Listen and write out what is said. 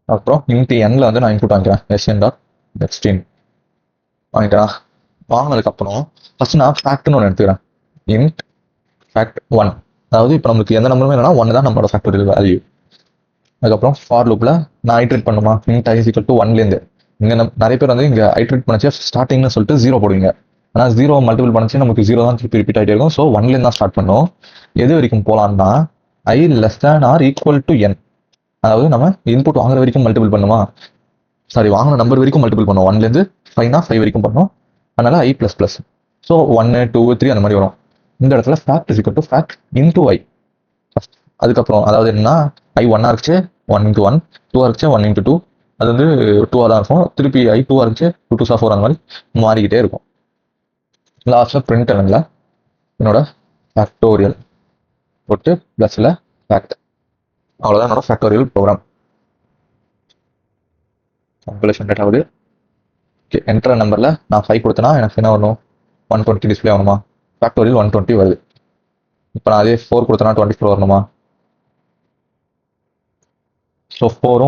அப்புறம் இன்ட்டு எண்ணில் வந்து நான் இன்புட் வாங்கிக்கிறேன் எஸ்என் டாட் எக்ஸ்டீன் வாங்கிட்டேன். வாங்கினதுக்கப்புறம் ஃபஸ்ட் நான் ஃபேக்ட்னு ஒன்று எடுத்துக்கிறேன். Int fact one. அதாவது இப்போ நம்மளுக்கு எந்த நம்பருமே இல்லைனா ஒன்று தான் நம்மளோட ஃபேக்டோரியல் வேல்யூ. அதுக்கப்புறம் ஃபார் லூப்பில் நான் ஐட்ரேட் பண்ணுமா இன்ட் ஐ ஈக்குவல் டு ஒன்லேருந்து. இங்கே நிறைய பேர் வந்து இங்கே ஐட்ரேட் பண்ணிச்சு ஸ்டார்டிங்னு சொல்லிட்டு ஜீரோ போடுவீங்க. ஆனால் ஜீரோ மல்டிபிள் பண்ணிச்சு நமக்கு ஜீரோ தான் திருப்பி ரிப்பீட் ஆகிட்டே இருக்கும். ஸோ ஒன்லேருந்து தான் ஸ்டார்ட் பண்ணும். எது வரைக்கும் போகலான்னா i less than or equal to n. அதாவது நம்ம இன்புட் வாங்குற வரைக்கும் மல்டிபிள் பண்ணுமா, சாரி வாங்கின நம்பர் வரைக்கும் மல்டிபிள் பண்ணுவோம். ஒன்லேருந்து ஃபைவ்னா ஃபைவ் வரைக்கும் பண்ணோம். அதனால ஐ ப்ளஸ் ப்ளஸ். ஸோ 1 2 3 அந்த மாதிரி வரும். இந்த இடத்துல fact is equal to fact into i. அதுக்கப்புறம் அதாவது என்னன்னா ஐ ஒன்னா இருந்துச்சு 1 இன்ட்டு 1, 2 இருந்துச்சு 1 இன்ட்டு 2. அது வந்து 2 தான் இருக்கும். திருப்பி ஐ 2 இருந்துச்சு 2 2 4 அந்த மாதிரி மாறிக்கிட்டே இருக்கும். லாஸ்ட்டில் பிரிண்ட் எலனில் என்னோட ஃபேக்டோரியல் போட்டு ப்ளஸில் ஃபேக்ட். அவ்வளோதான் என்னோட ஃபேக்டோரியல் ப்ரோக்ராம். கம்பலேஷன் டேட் ஆகுது. ஓகே, என்ட்ர நம்பரில் நான் 5 கொடுத்தேன்னா எனக்கு என்ன வரணும், 120 டிஸ்பிளே ஆகணுமா, ஃபேக்டோரியல் 120 வருது. இப்போ நான் அதே 4 கொடுத்தேன்னா 24 வரணுமா. ஸோ 4